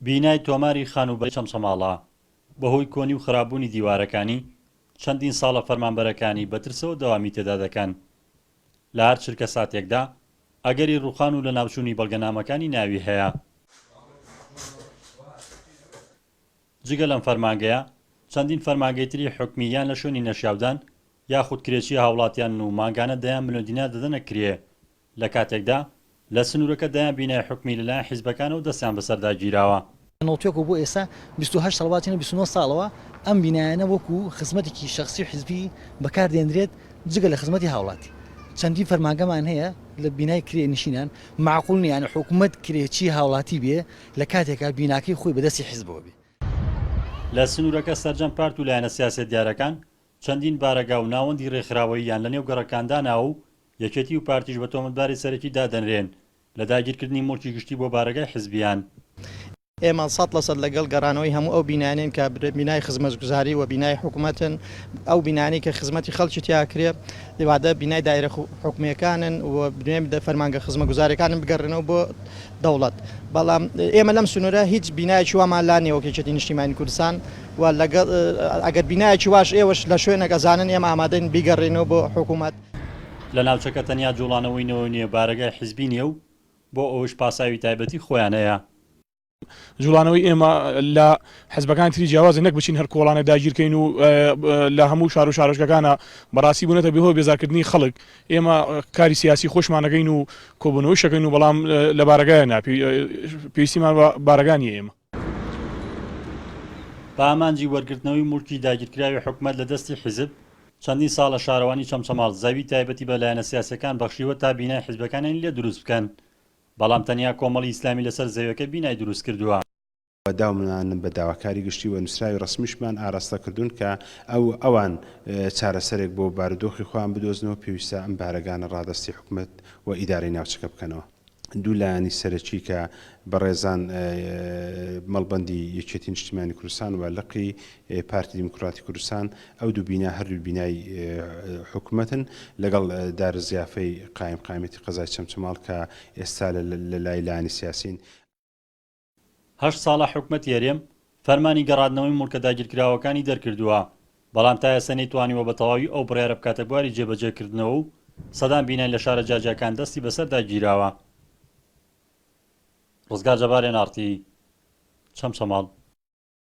بینای تۆماری خانوبەری چەمچەماڵە بەهۆی کۆنی و خراپبوونی دیوارەکانی چەندین ساڵە فەرمانبەرەکانی بەترسەوە دەوامی تێدا دەکەن. لە هەر چرکە ساتێکدا ئەگەری ڕووخان و لە ناوچوونی بەڵگەنامەکانی ناوی هەیە. جگە لەم فەرمانگەیە چەندین فەرمانگەی حکومی یان لە شوێنی نەشیاودان یاخود کرێچی هاوڵاتیان و ماگانە دەیان ملۆدینە دەدەنە کرێ لە کاتێکدا لە سنوورەکە دەیان بینای حکومی لەلایەن حیزبەکانەوە دەستیان بەسەردا گیراوە. نۆتێکۆ بۆ ئێستا 28 ساڵاتینە 29 ساڵەوە ئەم بینایانە وەکو خزمەتێکی شخصی حیزبی بەکاردێنرێت جگە لە خزمەتی هاوڵاتی. چەندین فەرمانگەمان هەیە لە بینای کرێ نشینان معقول نیە حکوومەت کرێکی هاوڵاتی بێ لە کاتێکا بیناکەی خۆی بەدەستی حیزبەوە بێ. لە سنوورەکە سەرجەم پارت و لایەنە سیاسەت دیارەکان چەندین بارەگا و ناوەندی ڕێکخراوەیی یان لە نێو گەڕەکاندانا و یەکێتی و پارتیش بە تۆمەتباری سەرەکی دادەنرێن لە داگیرکردنی مڵکی گشتی بۆ بارەگای حیزبیان. ئێمە 100% لەگەڵ گەڕانەوەی هەموو ئەو بینانین کە بینای خزمەتگوزاری و بینای حکوومەتن ئەو بینانی کە خزمەتی خەڵکی تیاکرێ لێوادە بینای دایرە حکومیەکانن و بنێ فەرمانگە خزمەتگوزاریەکانن بگەڕێنەوە بۆ دەوڵەت. بەڵام ئێمە لەم سنوورە هیچ بینایکی وامان لا نییە وەکێکی نیشتیمانی کوردستان و ئەگەر بینایکی واش ئێوەش لە شوێنێک ئەزانن ئێمە ئامادەین بیگەڕێنەوە بۆ حکوومەت. لە ناوچەکە تەنیا جوڵانەوەینەوە نییە بارەگای حیزبی نیە و بۆ ئەوش پاساوی تایبەتی خۆیان هەیە. جوڵانەوەی ئێمە لە حیزبەکان تری جیاوازی نەک بچین هەر کۆڵانە داگیرکەین و لە هەموو شار و شارۆچکەکانە بەڕاستی بوونەتە بەهۆی بێزارکردنی خەڵک. ئێمە کاری سیاسی خۆشمانەکەین و کۆبوونەوەی شەکەین و بەڵام لە بارەگایە پێویستیمان بارەکانی ئێمە. بە ئامانجی وەرگرتنەوەی مولکی داگیرکراوی حکوومەت لە دەستی حیزب چەندین ساڵە شارەوانی چەمچەماڵ زاوی تایبەتی بە لایەنە سیاسەکان بەخشیوە تا بینای حیزبەکانیان لێ دروست بکەن، بەڵام تەنیا کۆمەڵی ئیسلامی لەسەر زەویەکە بینای دروست کردووە. داومانن بە داواکاری گشتی و نووسراوی ڕسمیشمان ئاراستە کردوون کە ئەوان چارەسەرێک بۆ بارودۆخی خۆیان بدۆزنەوە پێویستە ئەم بارەگانە ڕادستی حکوومەت و ئیدارەی ناوچەکە بکەنەوە. دوو لایەنی سەرەکی کە بەڕێزان مەڵبەندی یەکێتی نیشتیمانی کوردستان و لقی پارتی دیموکراتی کوردستان ئەو دوو بینا هەردوو بینای حکوومەتن لەگەڵ دارزیافەی قایمەتی قەزای چەمچەماڵ کە ئێستا لە لای لایەنی سیاسین. 8 ساڵە حکوومەت یاریێم فەرمانی گەڕاندنەوەی مڵکە داگیرکراوەکانی دەرکردووە، بەڵام تا ئێستا نەیتوانیوە بە تەواوی ئەو بڕیارە بکاتە بواری جێبەجێکردنەوە و سەدان بینای لە شارە جاجاکان دەستی بەسەردا گیراوە. ڕزگار جەبار NRT چەمچەماڵ.